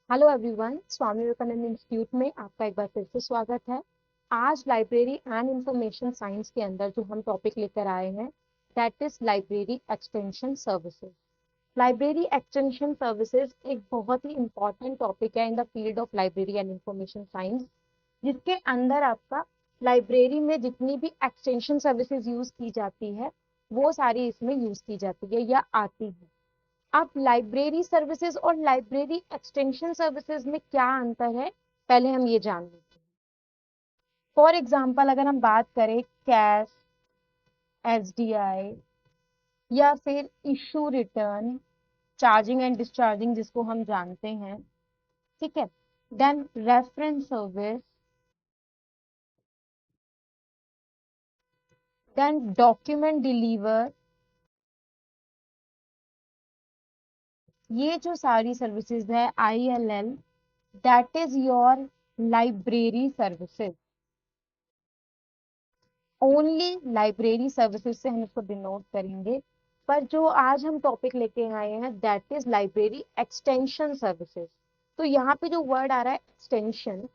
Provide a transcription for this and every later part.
Hello everyone, Swami Vivekananda institute में आपका एक बार फिर से स्वागत है। आज लाइब्रेरी एंड इंफॉर्मेशन साइंस के अंदर जो हम टॉपिक लेकर आए हैं that is library extension services. Library extension services एक बहुत ही इंपॉर्टेंट टॉपिक है in the field of library and information science, जिसके अंदर आपका लाइब्रेरी में जितनी भी एक्सटेंशन सर्विसेज यूज की जाती है वो सारी इसमें यूज की जाती है या आती है। अब लाइब्रेरी सर्विसेज और लाइब्रेरी एक्सटेंशन सर्विसेज में क्या अंतर है, पहले हम ये जान लेते हैं। फॉर एग्जांपल अगर हम बात करें कैश, एसडीआई या फिर issue return, charging and discharging जिसको हम जानते हैं, ठीक है। Then reference service, then document deliver, ये जो सारी सर्विसेज है ILL, that is your library services. Only library services से हम इसको डिनोट करेंगे। पर जो आज हम टॉपिक लेके आए हैं that is library extension services. तो यहाँ पे जो वर्ड आ रहा है एक्सटेंशन,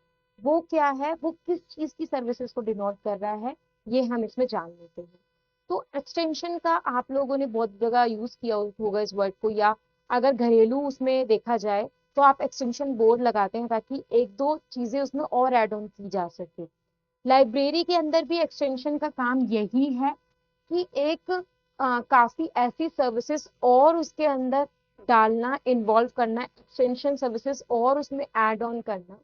वो क्या है, वो किस चीज की सर्विसेज को डिनोट कर रहा है, ये हम इसमें जान लेते हैं। तो एक्सटेंशन का आप लोगों ने बहुत जगह यूज किया होगा इस वर्ड को, या अगर घरेलू उसमें देखा जाए तो आप एक्सटेंशन बोर्ड लगाते हैं ताकि एक दो चीजें उसमें और ऐड ऑन की जा सके। लाइब्रेरी के अंदर भी एक्सटेंशन का काम यही है कि एक काफी ऐसी सर्विसेज और उसके अंदर डालना, इन्वॉल्व करना, एक्सटेंशन सर्विसेज और उसमें ऐड ऑन करना,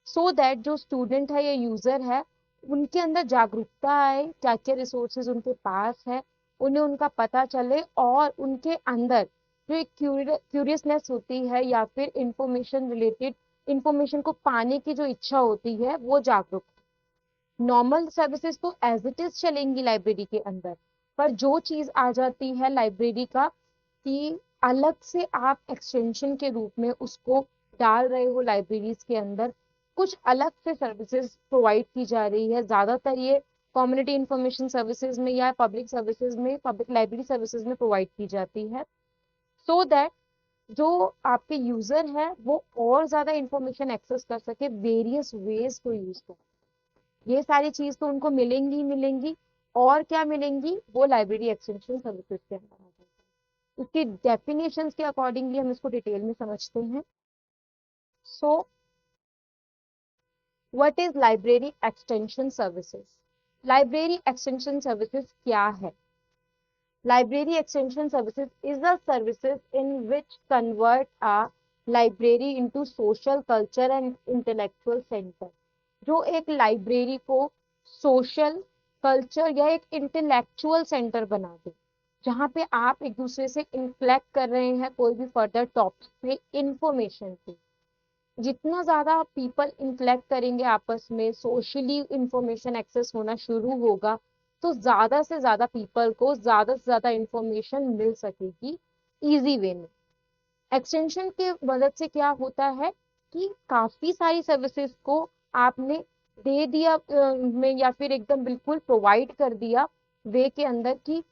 सो दैट जो स्टूडेंट है या यूजर है उनके अंदर जागरूकता आए, क्या क्या रिसोर्सेज उनके पास है, उन्हें उनका पता चले और उनके अंदर जो एक क्यूरियसनेस होती है या फिर इंफॉर्मेशन रिलेटेड इंफॉर्मेशन को पाने की जो इच्छा होती है वो जागरूक। नॉर्मल सर्विसेज तो एज इट इज चलेंगी लाइब्रेरी के अंदर, पर जो चीज आ जाती है लाइब्रेरी का कि अलग से आप एक्सटेंशन के रूप में उसको डाल रहे हो लाइब्रेरीज के अंदर, कुछ अलग से सर्विसेज प्रोवाइड की जा रही है। ज्यादातर ये कम्युनिटी इंफॉर्मेशन सर्विसेज में या पब्लिक सर्विसेज में, पब्लिक लाइब्रेरी सर्विसेज में प्रोवाइड की जाती है, सो दैट जो आपके यूजर है वो और ज्यादा इंफॉर्मेशन एक्सेस कर सके, वेरियस वेज को यूज कर। ये सारी चीज तो उनको मिलेंगी ही मिलेंगी, और क्या मिलेंगी, वो लाइब्रेरी एक्सटेंशन सर्विसेज के अंदर आ जाएगी। इसकी डेफिनेशंस के अकॉर्डिंगली हम इसको डिटेल में समझते हैं। So what is library extension services? Library extension services क्या है? Library extension services is a services in which convert a library into social, culture and intellectual centre. जो एक लाइब्रेरी को सोशल, कल्चर या एक इंटेलेक्चुअल सेंटर बना दे, जहाँ पे आप एक दूसरे से इंटलेक्ट कर रहे हैं कोई भी फर्दर टॉपिक पे, इंफॉर्मेशन पे। जितना ज्यादा पीपल इंटलेक्ट करेंगे आपस में, सोशली इंफॉर्मेशन एक्सेस होना शुरू होगा, तो ज्यादा से ज्यादा पीपल को ज्यादा से ज्यादा इंफॉर्मेशन मिल सकेगी इजी वे में। एक्सटेंशन के मदद से क्या होता है कि काफी सारी सर्विसेज को आपने दे दिया में, या फिर एकदम बिल्कुल प्रोवाइड कर दिया वे के अंदर कि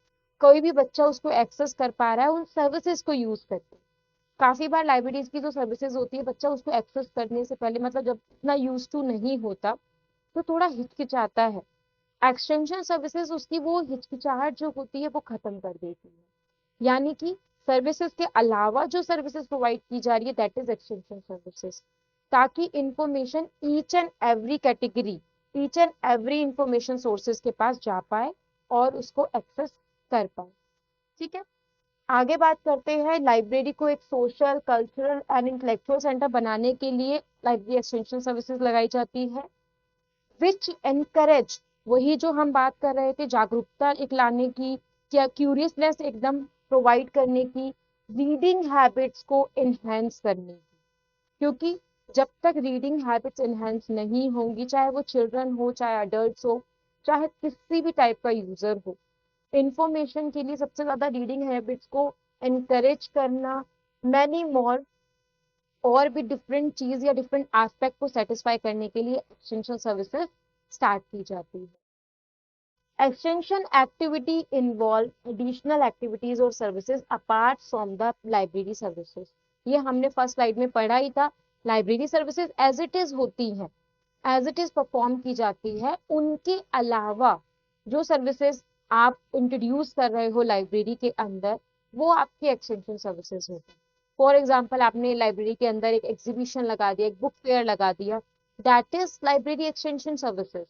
कोई भी बच्चा उसको एक्सेस कर पा रहा है उन सर्विसेज को यूज करके। काफी बार लाइब्रेरीज की जो सर्विसेज होती है, बच्चा उसको एक्सेस करने से पहले, मतलब जब इतना यूज टू नहीं होता तो थोड़ा हिचकिचाता है। एक्सटेंशन सर्विसेज उसकी वो हिचकिचाहट जो होती है वो खत्म कर देती है। यानी कि सर्विसेज के अलावा जो सर्विसेज प्रोवाइड की जा रही है दैट इज एक्सटेंशन सर्विसेज, ताकि information each and every category, each and every information sources के पास जा पाए और उसको एक्सेस कर पाए। ठीक है, आगे बात करते हैं। लाइब्रेरी को एक social, cultural and intellectual centre बनाने के लिए लाइब्रेरी एक्सटेंशन सर्विसेज लगाई जाती है, विच एनकरेज, वही जो हम बात कर रहे थे, जागरूकता एक लाने की, क्या क्यूरियसनेस एकदम प्रोवाइड करने की, रीडिंग हैबिट्स को एनहेंस करने की। क्योंकि जब तक रीडिंग हैबिट्स एनहेंस नहीं होंगी, चाहे वो चिल्ड्रन हो, चाहे अडल्ट हो, चाहे किसी भी टाइप का यूजर हो, इंफॉर्मेशन के लिए सबसे ज्यादा रीडिंग हैबिट्स को एनकरेज करना, मैनी मोर और भी डिफरेंट चीज या डिफरेंट एस्पेक्ट को सेटिस्फाई करने के लिए एक्सटेंशन सर्विसेज स्टार्ट की जाती है। Extension activity involve additional activities और services apart from the library services. ये हमने फर्स्ट स्लाइड में पढ़ा ही था library services as it is होती हैं, एज इट इज परफॉर्म की जाती है, उनके अलावा जो सर्विसेज आप इंट्रोड्यूस कर रहे हो लाइब्रेरी के अंदर, वो आपकी एक्सटेंशन सर्विसेज होती है। फॉर एग्जाम्पल, आपने लाइब्रेरी के अंदर एक एग्जीबिशन लगा दिया, एक बुक फेयर लगा दिया, that is library extension services.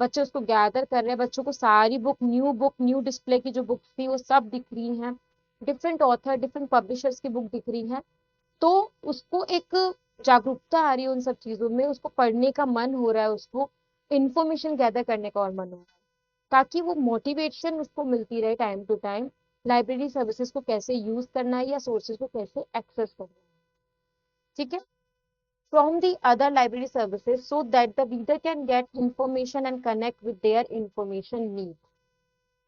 बच्चे उसको गैदर कर रहे हैं, बच्चों को सारी बुक न्यू डिस्प्ले की जो बुक्स थी वो सब दिख रही हैं, डिफरेंट ऑथर डिफरेंट पब्लिशर्स की बुक दिख रही हैं, तो उसको एक जागरूकता आ रही है उन सब चीजों में, उसको पढ़ने का मन हो रहा है, उसको इंफॉर्मेशन गैदर करने का और मन हो रहा है, ताकि वो मोटिवेशन उसको मिलती रहे time to time, library services को कैसे यूज करना है या सोर्सेज को कैसे एक्सेस करना है। ठीक है, from the other library services so that the reader can get information and connect with their information need।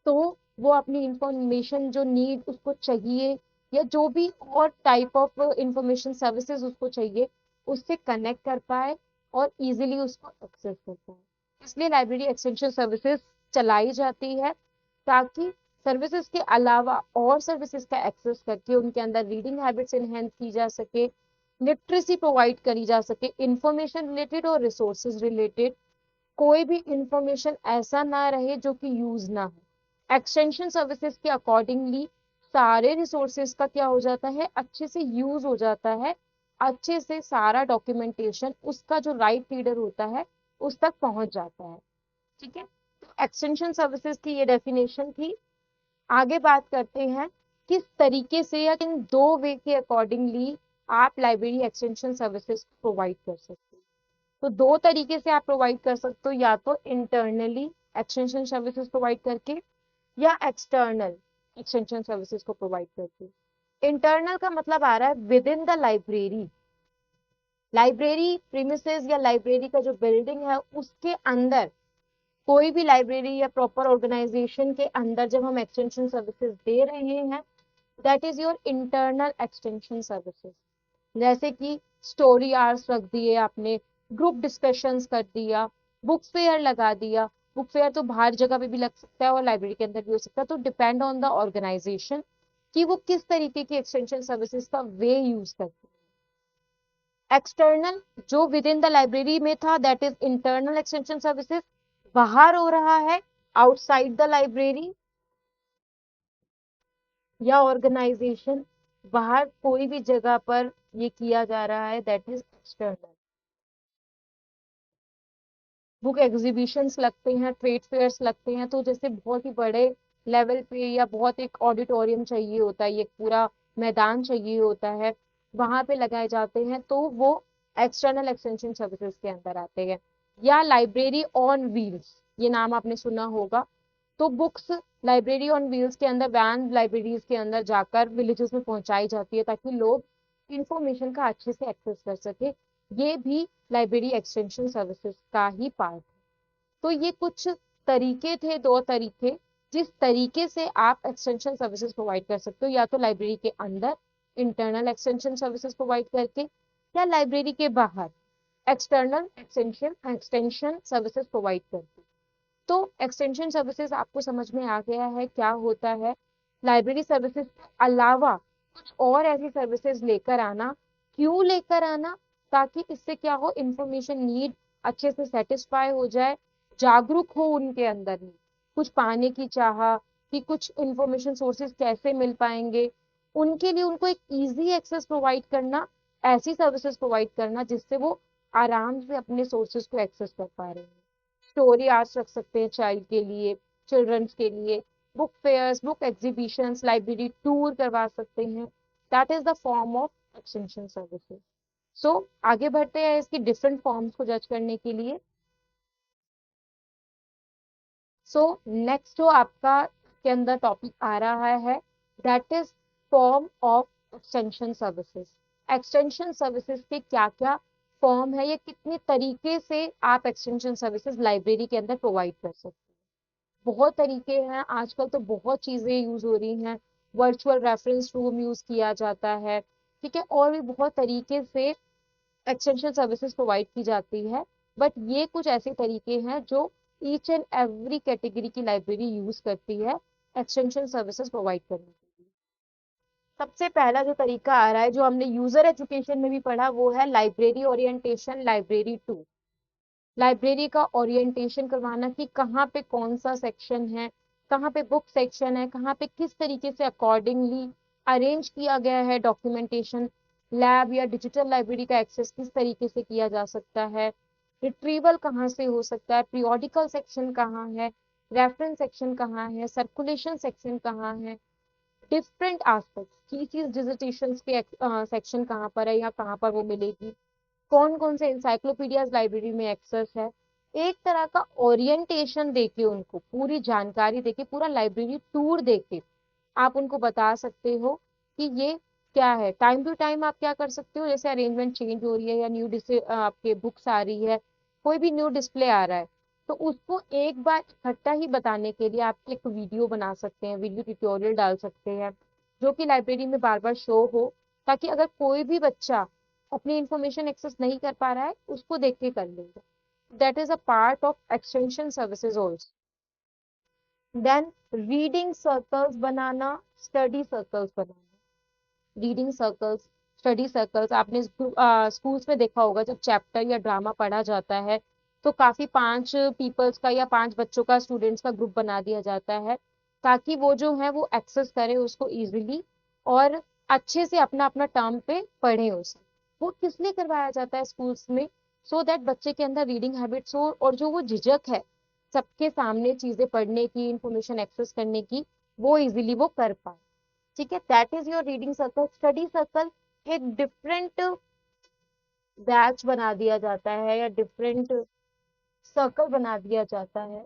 तो वो अपनी इंफॉर्मेशन जो नीड उसको चाहिए या जो भी और टाइप ऑफ इंफॉर्मेशन सर्विसेज उसको चाहिए, उससे कनेक्ट कर पाए और इजीली उसको एक्सेस कर पाए। इसलिए लाइब्रेरी एक्सटेंशन सर्विसेज चलाई जाती है, ताकि सर्विसेज के अलावा और सर्विसेज का एक्सेस करके उनके अंदर रीडिंग हैबिट्स एनहेंस की जा सके, लिटरेसी प्रोवाइड करी जा सके, इंफॉर्मेशन रिलेटेड और रिसोर्सेज रिलेटेड कोई भी इंफॉर्मेशन ऐसा ना रहे जो कि यूज ना हो। एक्सटेंशन सर्विसेज के अकॉर्डिंगली सारे रिसोर्सेज का क्या हो जाता है, अच्छे से यूज हो जाता है, अच्छे से सारा डॉक्यूमेंटेशन उसका जो राइट रीडर होता है उस तक पहुंच जाता है। ठीक है, तो एक्सटेंशन सर्विसेज की ये डेफिनेशन थी। आगे बात करते हैं किस तरीके से या किन दो वे के अकॉर्डिंगली आप लाइब्रेरी एक्सटेंशन सर्विसेज प्रोवाइड कर सकते हो। तो दो तरीके से आप प्रोवाइड कर सकते हो, या तो इंटरनली एक्सटेंशन सर्विसेज प्रोवाइड करके या एक्सटर्नल एक्सटेंशन सर्विसेज को प्रोवाइड करके। इंटरनल का मतलब आ रहा है with in the library, library premises या लाइब्रेरी का जो बिल्डिंग है उसके अंदर, कोई भी लाइब्रेरी या प्रॉपर ऑर्गेनाइजेशन के अंदर जब हम एक्सटेंशन सर्विसेज दे रहे हैं, that is your internal extension services. जैसे कि स्टोरी आवर्स रख दिए आपने, ग्रुप डिस्कशंस कर दिया, बुक फेयर लगा दिया। बुक फेयर तो बाहर जगह पे भी लग सकता है और लाइब्रेरी के अंदर भी हो सकता है, तो डिपेंड ऑन द ऑर्गेनाइजेशन कि वो किस तरीके की एक्सटेंशन सर्विसेज का वे यूज करते हैं। एक्सटर्नल जो विद इन द लाइब्रेरी में था, that is internal extension services. बाहर हो रहा है आउटसाइड द लाइब्रेरी या ऑर्गेनाइजेशन, बाहर कोई भी जगह पर ये किया जा रहा है, that is external. Book exhibitions लगते हैं, ट्रेड फेयर्स लगते हैं, तो जैसे बहुत ही बड़े लेवल पे या बहुत एक ऑडिटोरियम चाहिए होता है, एक पूरा मैदान चाहिए होता है, वहां पे लगाए जाते हैं, तो वो एक्सटर्नल एक्सटेंशन सर्विसेज के अंदर आते हैं। या लाइब्रेरी ऑन व्हील्स, ये नाम आपने सुना होगा। तो बुक्स लाइब्रेरी ऑन व्हील्स के अंदर, वैन लाइब्रेरीज के अंदर जाकर विलेजेस में पहुंचाई जाती है, ताकि लोग इंफॉर्मेशन का अच्छे से एक्सेस कर सके। ये भी लाइब्रेरी एक्सटेंशन सर्विसेज का ही पार्ट है। तो ये कुछ तरीके थे, दो तरीके जिस तरीके से आप एक्सटेंशन सर्विसेज प्रोवाइड कर सकते हो, या तो लाइब्रेरी के अंदर इंटरनल एक्सटेंशन सर्विसेज प्रोवाइड करके, या लाइब्रेरी के बाहर एक्सटर्नल एक्सटेंशन सर्विसेज प्रोवाइड करके। तो एक्सटेंशन सर्विसेज आपको समझ में आ गया है क्या होता है। लाइब्रेरी सर्विसेज के अलावा कुछ और ऐसी सर्विसेज लेकर आना, क्यों लेकर आना, ताकि इससे क्या हो, इंफॉर्मेशन नीड अच्छे से सेटिस्फाई हो जाए, जागरूक हो उनके अंदर ही, कुछ पाने की चाह कि कुछ इंफॉर्मेशन सोर्सेज कैसे मिल पाएंगे, उनके लिए उनको एक इजी एक्सेस प्रोवाइड करना, ऐसी सर्विसेज प्रोवाइड करना जिससे वो आराम से अपने सोर्सेज को एक्सेस कर पा रहे हैं। स्टोरी आर्ट्स रख सकते हैं चाइल्ड के लिए, चिल्ड्रंस के लिए, book fairs, book exhibitions, library tour करवा सकते हैं। That is the form of extension services. So आगे बढ़ते हैं इसकी डिफरेंट फॉर्म्स को जज करने के लिए। सो नेक्स्ट जो आपका के अंदर टॉपिक आ रहा है, that is form of extension services. Extension services के क्या क्या फॉर्म है, ये कितने तरीके से आप एक्सटेंशन सर्विसेज लाइब्रेरी के अंदर प्रोवाइड कर सकते हैं। बहुत तरीके हैं, आजकल तो बहुत चीजें यूज हो रही हैं, वर्चुअल रेफरेंस रूम यूज किया जाता है, ठीक है, और भी बहुत तरीके से एक्सटेंशन सर्विसेज प्रोवाइड की जाती है। बट ये कुछ ऐसे तरीके हैं जो ईच एंड एवरी कैटेगरी की लाइब्रेरी यूज करती है एक्सटेंशन सर्विसेज प्रोवाइड करने के लिए। सबसे पहला जो तरीका आ रहा है, जो हमने यूजर एजुकेशन में भी पढ़ा, वो है library orientation, library to. Library का ओरिएंटेशन करवाना कि कहाँ पे कौन सा सेक्शन है, कहाँ पे बुक सेक्शन है, कहाँ पे किस तरीके से अकॉर्डिंगली अरेंज किया गया है डॉक्यूमेंटेशन। लैब या डिजिटल लाइब्रेरी का एक्सेस किस तरीके से किया जा सकता है, रिट्रीवल कहाँ से हो सकता है, पीरियोडिकल सेक्शन कहाँ है, रेफरेंस सेक्शन कहाँ है, सर्कुलेशन सेक्शन कहाँ है, डिफरेंट एस्पेक्ट्स की चीज डिजिटेशन के सेक्शन कहाँ पर है या कहाँ पर वो मिलेगी, कौन कौन से इंसाइक्लोपीडियाज लाइब्रेरी में एक्सेस है। एक तरह का ओरिएंटेशन देके, उनको पूरी जानकारी देके, पूरा लाइब्रेरी टूर देके आप उनको बता सकते हो कि ये क्या है। टाइम टू टाइम आप क्या कर सकते हो, जैसे अरेंजमेंट चेंज हो रही है या न्यू आपके बुक्स आ रही है, कोई भी न्यू डिस्प्ले आ रहा है, तो उसको एक बार इकट्ठा ही बताने के लिए आप एक वीडियो बना सकते हैं, वीडियो ट्यूटोरियल डाल सकते हैं, जो कि लाइब्रेरी में बार बार शो हो, ताकि अगर कोई भी बच्चा अपनी इंफॉर्मेशन एक्सेस नहीं कर पा रहा है, उसको देख के कर लेगा। That is a part of extension services also. Then reading circles बनाना, स्टडी सर्कल्स बनाना। रीडिंग सर्कल्स, स्टडी सर्कल्स आपने स्कूल्स में देखा होगा, जब चैप्टर या ड्रामा पढ़ा जाता है तो काफी 5 पीपल्स का या 5 बच्चों का, स्टूडेंट्स का ग्रुप बना दिया जाता है, ताकि वो जो है वो एक्सेस करें उसको इजीली और अच्छे से अपना अपना टर्म पे पढ़े उसे। वो किस लिए करवाया जाता है स्कूल्स में? सो दैट बच्चे के अंदर रीडिंग हैबिट्स हो, और जो वो झिझक है सबके सामने चीजें पढ़ने की, इंफॉर्मेशन एक्सेस करने की, वो इजीली वो कर पाए। ठीक है, that is your reading circle. Study circle एक डिफरेंट बैच बना दिया जाता है या डिफरेंट सर्कल बना दिया जाता है।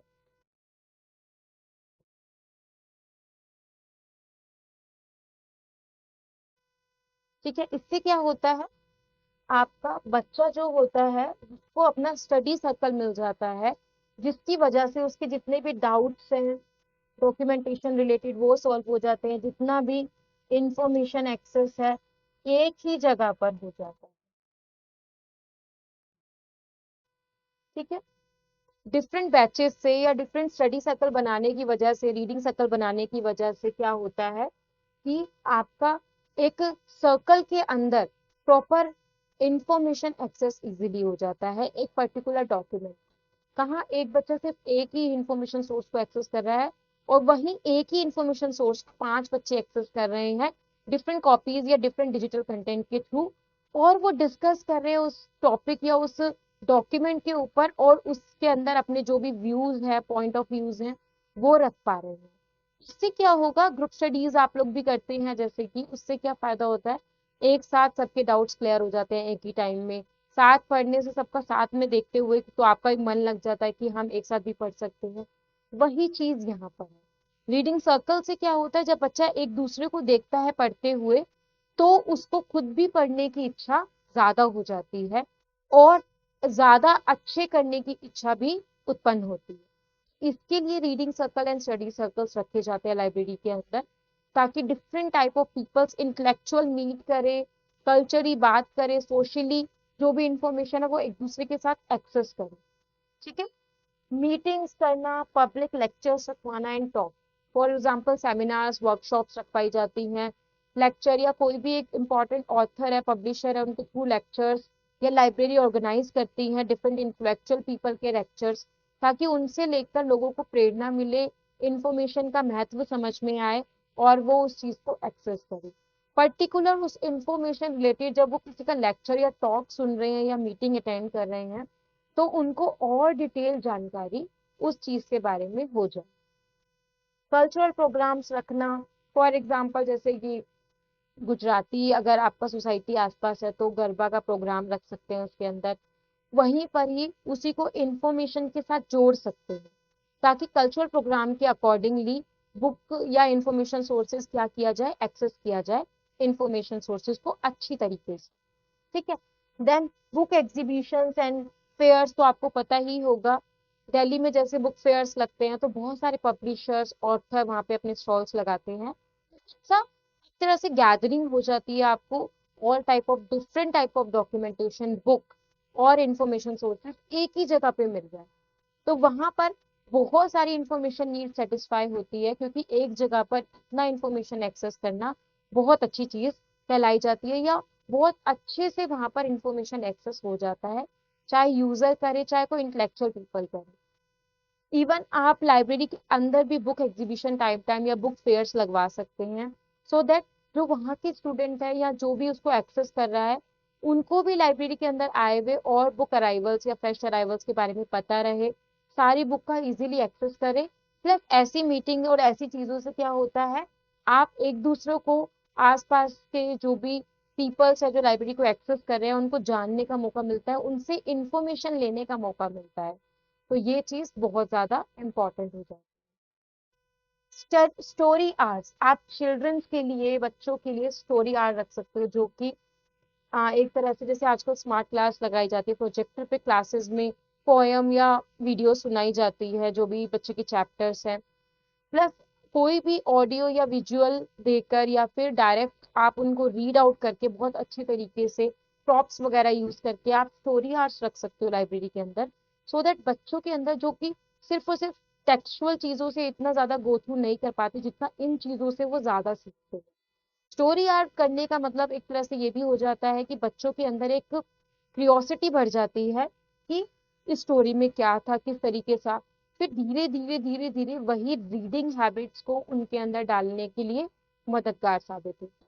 ठीक है, इससे क्या होता है, आपका बच्चा जो होता है उसको अपना स्टडी सर्कल मिल जाता है, जिसकी वजह से उसके जितने भी डाउट्स हैं डॉक्यूमेंटेशन रिलेटेड वो सॉल्व हो जाते हैं, जितना भी इंफॉर्मेशन एक्सेस है एक ही जगह पर हो जाता है। ठीक है, डिफरेंट बैचेस से या डिफरेंट स्टडी सर्कल बनाने की वजह से, रीडिंग सर्कल बनाने की वजह से क्या होता है कि आपका एक सर्कल के अंदर प्रॉपर इंफॉर्मेशन एक्सेस इजीली हो जाता है। एक पर्टिकुलर डॉक्यूमेंट, कहाँ एक बच्चा सिर्फ एक ही इंफॉर्मेशन सोर्स को एक्सेस कर रहा है, और वहीं एक ही इंफॉर्मेशन सोर्स को 5 बच्चे एक्सेस कर रहे हैं डिफरेंट कॉपीज या डिफरेंट डिजिटल कंटेंट के थ्रू, और वो डिस्कस कर रहे हैं उस टॉपिक या उस डॉक्यूमेंट के ऊपर, और उसके अंदर अपने जो भी व्यूज है, पॉइंट ऑफ व्यूज हैं, वो रख पा रहे हैं। इससे क्या होगा, ग्रुप स्टडीज आप लोग भी करते हैं जैसे कि, उससे क्या फायदा होता है, एक साथ सबके डाउट्स क्लियर हो जाते हैं एक ही टाइम में। साथ पढ़ने से, सबका साथ में देखते हुए, तो आपका एक मन लग जाता है कि हम एक साथ भी पढ़ सकते हैं। वही चीज यहाँ पर है। रीडिंग सर्कल से क्या होता है, जब बच्चा एक दूसरे को देखता है पढ़ते हुए, तो उसको खुद भी पढ़ने की इच्छा ज्यादा हो जाती है, और ज्यादा अच्छे करने की इच्छा भी उत्पन्न होती है। इसके लिए reading circle and study circles रखे जाते हैं लाइब्रेरी के अंदर, ताकि different type of peoples intellectual meet करे, कल्चरली बात करे, सोशली जो भी इंफॉर्मेशन है वो एक दूसरे के साथ एक्सेस करे। ठीक है, मीटिंग्स करना, पब्लिक लेक्चर्स रखवाना and talk, for example seminars, workshops रखवाई जाती हैं, लेक्चर या कोई भी एक इम्पॉर्टेंट ऑथर है, पब्लिशर है, उनके थ्रू लेक्चर्स, या लाइब्रेरी ऑर्गेनाइज करती है डिफरेंट इंटेलेक्चुअल पीपल के लेक्चर्स, ताकि उनसे लेकर लोगों को प्रेरणा मिले, इंफॉर्मेशन का महत्व समझ में आए, और वो उस चीज को एक्सेस करे। पर्टिकुलर उस इंफॉर्मेशन रिलेटेड जब वो किसी का लेक्चर या टॉक सुन रहे हैं या मीटिंग अटेंड कर रहे हैं, तो उनको और डिटेल जानकारी उस चीज के बारे में हो जाए। कल्चरल प्रोग्राम्स रखना, फॉर एग्जांपल जैसे कि गुजराती अगर आपका सोसाइटी आसपास है तो गरबा का प्रोग्राम रख सकते हैं उसके अंदर, वहीं पर ही उसी को इंफॉर्मेशन के साथ जोड़ सकते हैं, ताकि कल्चरल प्रोग्राम के अकॉर्डिंगली बुक या इंफॉर्मेशन सोर्सेज क्या किया जाए, एक्सेस किया जाए इंफॉर्मेशन सोर्सेज को अच्छी तरीके से। ठीक है, then book exhibitions and fairs, तो आपको पता ही होगा, दिल्ली में जैसे बुक फेयर्स लगते हैं तो बहुत सारे पब्लिशर्स, ऑथर वहाँ पे अपने स्टॉल्स लगाते हैं। सब एक तरह से गैदरिंग हो जाती है, आपको all type of different type of documentation, book और इंफॉर्मेशन सोर्सेज एक ही जगह पे मिल जाए, तो वहां पर बहुत सारी इंफॉर्मेशन नीड सेटिस्फाई होती है, क्योंकि एक जगह पर इतना इंफॉर्मेशन एक्सेस करना बहुत अच्छी चीज कहलाई जाती है, या बहुत अच्छे से वहां पर इंफॉर्मेशन एक्सेस हो जाता है, चाहे यूजर करे चाहे कोई इंटेलेक्चुअल पीपल करे। इवन आप लाइब्रेरी के अंदर भी बुक एग्जीबिशन टाइम या बुक फेयर्स लगवा सकते हैं, सो दैट जो वहाँ के स्टूडेंट है या जो भी उसको एक्सेस कर रहा है, उनको भी लाइब्रेरी के अंदर आए हुए और बुक अराइवल्स या फ्रेश अराइवल्स के बारे में पता रहे, सारी बुक का इजीली एक्सेस करे। प्लस ऐसी मीटिंग और ऐसी चीजों से क्या होता है, आप एक दूसरे को, आसपास के जो भी पीपल्स है जो लाइब्रेरी को एक्सेस कर रहे हैं, उनको जानने का मौका मिलता है, उनसे इंफॉर्मेशन लेने का मौका मिलता है। तो ये चीज बहुत ज्यादा इम्पोर्टेंट हो जाती है। स्टोरी आर्ट्स, आप चिल्ड्रंस के लिए, बच्चों के लिए स्टोरी आर्ट रख सकते हो, जो कि एक तरह से जैसे आजकल स्मार्ट क्लास लगाई जाती है, प्रोजेक्टर पे क्लासेस में पोयम या वीडियो सुनाई जाती है, जो भी बच्चे के चैप्टर्स हैं। प्लस कोई भी ऑडियो या विजुअल देकर या फिर डायरेक्ट आप उनको रीड आउट करके बहुत अच्छे तरीके से प्रॉप्स वगैरह यूज करके आप स्टोरी आर्ट्स रख सकते हो लाइब्रेरी के अंदर, सो दैट बच्चों के अंदर जो कि सिर्फ और सिर्फ टेक्सचुअल चीजों से इतना ज्यादा गो थ्रू नहीं कर पाते जितना इन चीजों से वो ज्यादा सीखते हैं। स्टोरी आर्ट करने का मतलब एक तरह से ये भी हो जाता है कि बच्चों के अंदर एक क्यूरियोसिटी बढ़ जाती है कि इस स्टोरी में क्या था, किस तरीके से, फिर धीरे धीरे धीरे धीरे वही रीडिंग हैबिट्स को उनके अंदर डालने के लिए मददगार साबित होता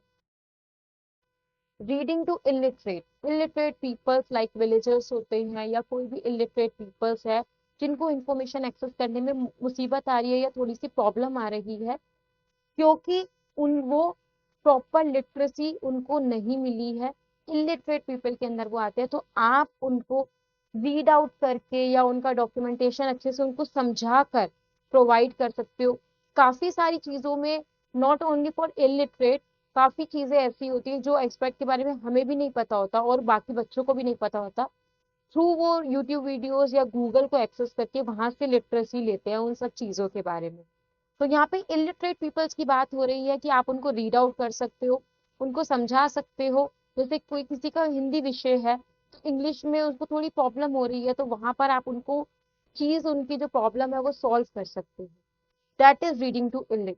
है। Reading to illiterate peoples like villagers होते हैं या कोई भी इलिटरेट पीपल्स है जिनको इंफॉर्मेशन एक्सेस करने में मुसीबत आ रही है या थोड़ी सी प्रॉब्लम आ रही है, क्योंकि उन वो प्रॉपर लिटरेसी उनको नहीं मिली है, इलिटरेट पीपल के अंदर वो आते हैं, तो आप उनको रीड आउट करके या उनका डॉक्यूमेंटेशन अच्छे से उनको समझा कर प्रोवाइड कर सकते हो। काफी सारी चीजों में नॉट ओनली फॉर इलिटरेट, काफी चीजें ऐसी होती है जो एक्सपर्ट के बारे में हमें भी नहीं पता होता और बाकी बच्चों को भी नहीं पता होता, थ्रू वो यूट्यूब वीडियोस या गूगल को एक्सेस करके वहां से लिटरेसी लेते हैं उन सब चीजों के बारे में। तो यहाँ पे इलिटरेट पीपल्स की बात हो रही है कि आप उनको रीड आउट कर सकते हो, उनको समझा सकते हो। जैसे कोई किसी का हिंदी विषय है तो इंग्लिश में उसको थोड़ी प्रॉब्लम हो रही है, तो वहां पर आप उनको चीज, उनकी जो प्रॉब्लम है वो सॉल्व कर सकते हो। That is reading to illiterate.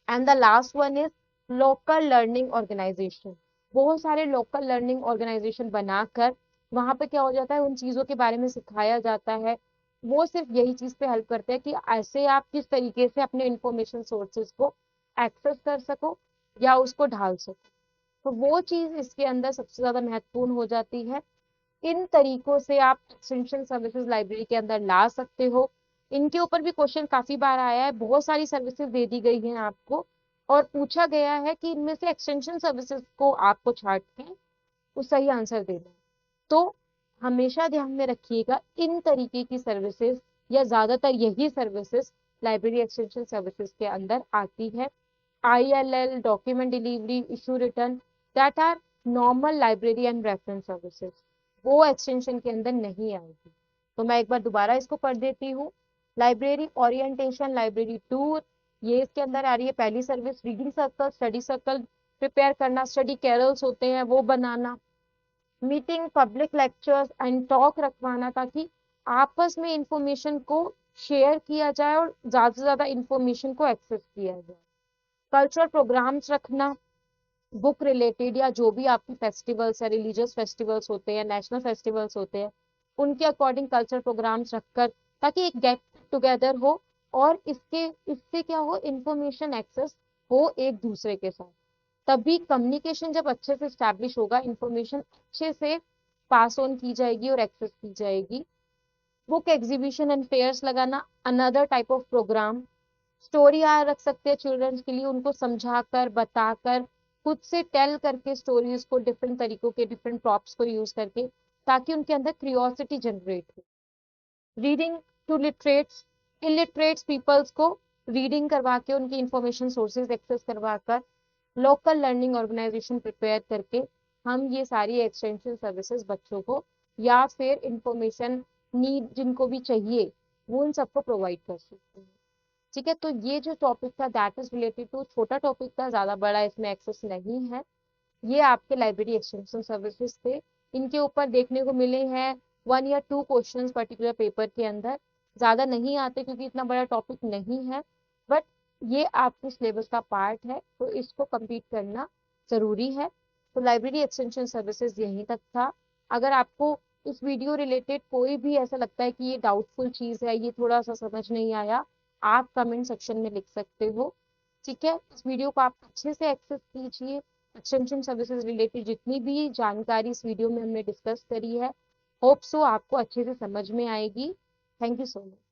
And the last one is local learning organisation. बहुत सारे लोकल लर्निंग ऑर्गेनाइजेशन बनाकर वहां पे क्या हो जाता है, उन चीजों के बारे में सिखाया जाता है। वो सिर्फ यही चीज पे हेल्प करते हैं कि ऐसे आप किस तरीके से अपने इंफॉर्मेशन सोर्सेज को एक्सेस कर सको या उसको ढाल सको। तो वो चीज इसके अंदर सबसे ज्यादा महत्वपूर्ण हो जाती है। इन तरीकों से आप एक्सटेंशन सर्विसेज लाइब्रेरी के अंदर ला सकते हो। इनके ऊपर भी क्वेश्चन काफी बार आया है, बहुत सारी सर्विसेज दे दी गई हैं आपको और पूछा गया है कि इनमें से एक्सटेंशन सर्विसेज को आपको छांट के उस सही आंसर देना है। तो हमेशा ध्यान में रखिएगा, इन तरीके की सर्विसेज या ज्यादातर यही सर्विसेज लाइब्रेरी एक्सटेंशन सर्विसेज के अंदर आती है। ILL, document delivery, issue return, that are normal library and reference services, वो एक्सटेंशन के अंदर नहीं आएगी। तो मैं एक बार दोबारा इसको पढ़ देती हूँ। लाइब्रेरी ओरिएंटेशन, लाइब्रेरी टूर, ये इसके अंदर आ रही है पहली service. Reading circle, study circle prepare करना, स्टडी कैरल्स होते हैं वो बनाना, meeting, public lectures and talk रखवाना, ताकि आपस में इंफॉर्मेशन को शेयर किया जाए और ज्यादा से ज्यादा इंफॉर्मेशन को एक्सेस किया जाए। कल्चरल प्रोग्राम्स रखना, बुक रिलेटेड या जो भी आपकी फेस्टिवल्स है, रिलीजियस फेस्टिवल्स होते हैं, नेशनल फेस्टिवल्स होते हैं, उनके अकॉर्डिंग कल्चरल प्रोग्राम्स रखकर, ताकि एक गेट टुगेदर हो और इससे क्या हो, इंफॉर्मेशन एक्सेस हो एक दूसरे के साथ। तभी कम्युनिकेशन जब अच्छे से स्टैब्लिश होगा, इंफॉर्मेशन अच्छे से पास ऑन की जाएगी और एक्सेस की जाएगी। बुक एग्जीबिशन एंड फेयर्स लगाना, another type of programme. Story आर रख सकते हैं चिल्ड्रंस के लिए, उनको समझाकर बताकर खुद से टेल करके स्टोरीज को डिफरेंट तरीकों के डिफरेंट प्रॉप्स को यूज करके, ताकि उनके अंदर क्यूरियोसिटी जनरेट हो। Reading to literates, illiterates peoples को रीडिंग करवा के उनकी इंफॉर्मेशन सोर्सेज एक्सेस करवाकर, लोकल लर्निंग ऑर्गेनाइजेशन प्रिपेयर करके हम ये सारी एक्सटेंशन सर्विसेज बच्चों को या फिर इंफॉर्मेशन नीड जिनको भी चाहिए वो उन सबको प्रोवाइड कर सकते हैं। ठीक है, तो ये जो टॉपिक था दैट इज रिलेटेड टू, छोटा टॉपिक था, ज्यादा बड़ा इसमें एक्सेस नहीं है। ये आपके लाइब्रेरी एक्सटेंशन सर्विसेज थे। इनके ऊपर देखने को मिले हैं 1 या 2 क्वेश्चंस पर्टिकुलर पेपर के अंदर, ज्यादा नहीं आते क्योंकि इतना बड़ा टॉपिक नहीं है, बट ये आपके सिलेबस का पार्ट है, तो इसको कंप्लीट करना जरूरी है। तो लाइब्रेरी एक्सटेंशन सर्विसेज यहीं तक था। अगर आपको इस वीडियो रिलेटेड कोई भी ऐसा लगता है कि ये डाउटफुल चीज है, ये थोड़ा सा समझ नहीं आया, आप कमेंट सेक्शन में लिख सकते हो। ठीक है, इस वीडियो को आप अच्छे से एक्सेस कीजिए। एक्सटेंशन सर्विसेज रिलेटेड जितनी भी जानकारी इस वीडियो में हमने डिस्कस करी है, होप सो आपको अच्छे से समझ में आएगी। Thank you so much.